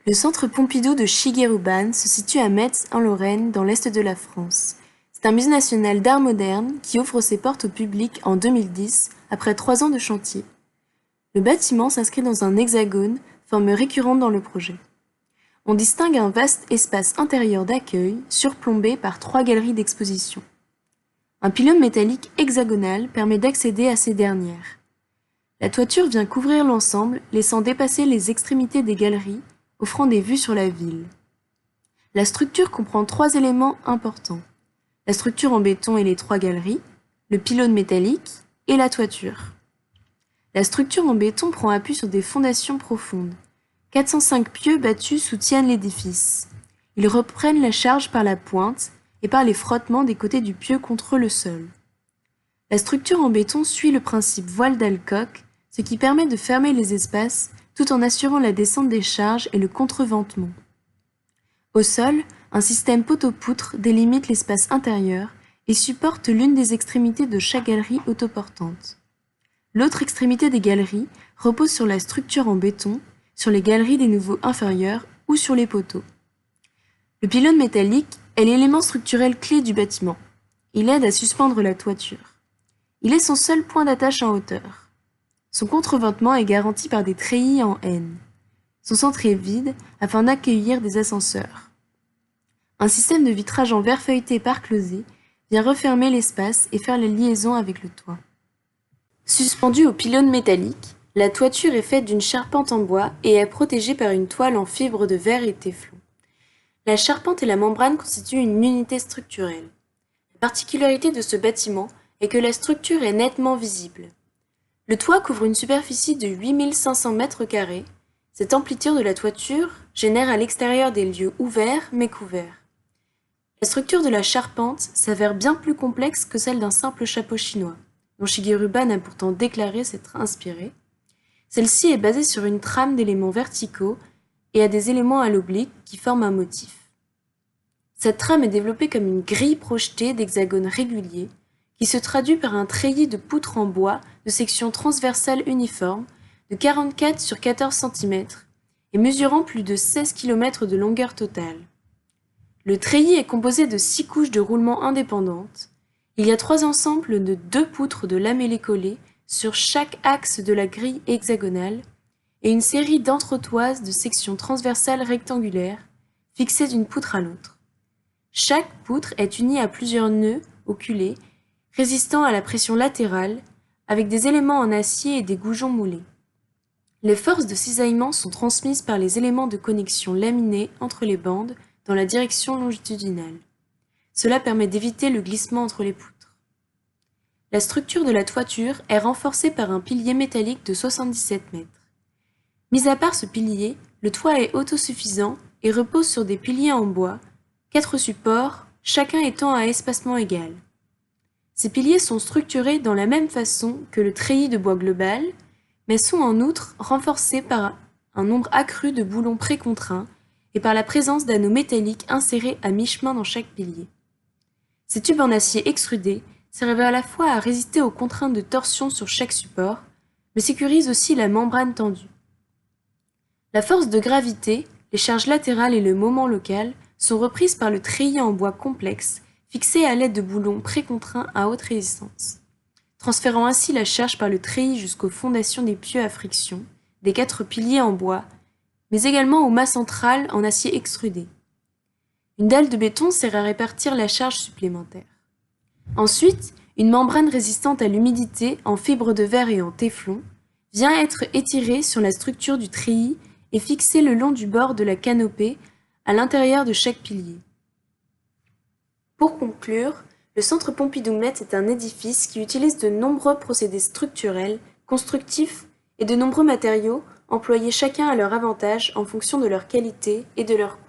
Le centre Pompidou de Shigeruban se situe à Metz, en Lorraine, dans l'est de la France. C'est un musée national d'art moderne qui ouvre ses portes au public en 2010, après 3 ans de chantier. Le bâtiment s'inscrit dans un hexagone, forme récurrente dans le projet. On distingue un vaste espace intérieur d'accueil, surplombé par 3 galeries d'exposition. Un pylône métallique hexagonal permet d'accéder à ces dernières. La toiture vient couvrir l'ensemble, laissant dépasser les extrémités des galeries, offrant des vues sur la ville. La structure comprend 3 éléments importants. La structure en béton et les 3 galeries, le pylône métallique et la toiture. La structure en béton prend appui sur des fondations profondes. 405 pieux battus soutiennent l'édifice. Ils reprennent la charge par la pointe et par les frottements des côtés du pieu contre le sol. La structure en béton suit le principe voile d'Alcock, ce qui permet de fermer les espaces tout en assurant la descente des charges et le contreventement. Au sol, un système poteau-poutre délimite l'espace intérieur et supporte l'une des extrémités de chaque galerie autoportante. L'autre extrémité des galeries repose sur la structure en béton, sur les galeries des niveaux inférieurs ou sur les poteaux. Le pylône métallique est l'élément structurel clé du bâtiment. Il aide à suspendre la toiture. Il est son seul point d'attache en hauteur. Son contreventement est garanti par des treillis en N. Son centre est vide afin d'accueillir des ascenseurs. Un système de vitrage en verre feuilleté par closets vient refermer l'espace et faire la liaison avec le toit. Suspendue au pylône métallique, la toiture est faite d'une charpente en bois et est protégée par une toile en fibre de verre et téflon. La charpente et la membrane constituent une unité structurelle. La particularité de ce bâtiment est que la structure est nettement visible. Le toit couvre une superficie de 8500 m². Cette amplitude de la toiture génère à l'extérieur des lieux ouverts mais couverts. La structure de la charpente s'avère bien plus complexe que celle d'un simple chapeau chinois, dont Shigeruban a pourtant déclaré s'être inspiré. Celle-ci est basée sur une trame d'éléments verticaux et a des éléments à l'oblique qui forment un motif. Cette trame est développée comme une grille projetée d'hexagones réguliers qui se traduit par un treillis de poutres en bois de section transversale uniforme de 44 sur 14 cm et mesurant plus de 16 km de longueur totale. Le treillis est composé de 6 couches de roulement indépendantes. Il y a 3 ensembles de 2 poutres de lamellés collées sur chaque axe de la grille hexagonale et une série d'entretoises de section transversale rectangulaire fixées d'une poutre à l'autre. Chaque poutre est unie à plusieurs nœuds oculés résistant à la pression latérale, avec des éléments en acier et des goujons moulés. Les forces de cisaillement sont transmises par les éléments de connexion laminés entre les bandes dans la direction longitudinale. Cela permet d'éviter le glissement entre les poutres. La structure de la toiture est renforcée par un pilier métallique de 77 mètres. Mis à part ce pilier, le toit est autosuffisant et repose sur des piliers en bois, 4 supports, chacun étant à espacement égal. Ces piliers sont structurés dans la même façon que le treillis de bois global, mais sont en outre renforcés par un nombre accru de boulons précontraints et par la présence d'anneaux métalliques insérés à mi-chemin dans chaque pilier. Ces tubes en acier extrudé servent à la fois à résister aux contraintes de torsion sur chaque support, mais sécurisent aussi la membrane tendue. La force de gravité, les charges latérales et le moment local sont reprises par le treillis en bois complexe fixé à l'aide de boulons précontraints à haute résistance, transférant ainsi la charge par le treillis jusqu'aux fondations des pieux à friction, des 4 piliers en bois, mais également au mât central en acier extrudé. Une dalle de béton sert à répartir la charge supplémentaire. Ensuite, une membrane résistante à l'humidité en fibre de verre et en téflon vient être étirée sur la structure du treillis et fixée le long du bord de la canopée à l'intérieur de chaque pilier. Pour conclure, le Centre Pompidou-Metz est un édifice qui utilise de nombreux procédés structurels, constructifs et de nombreux matériaux employés chacun à leur avantage en fonction de leur qualité et de leur coût.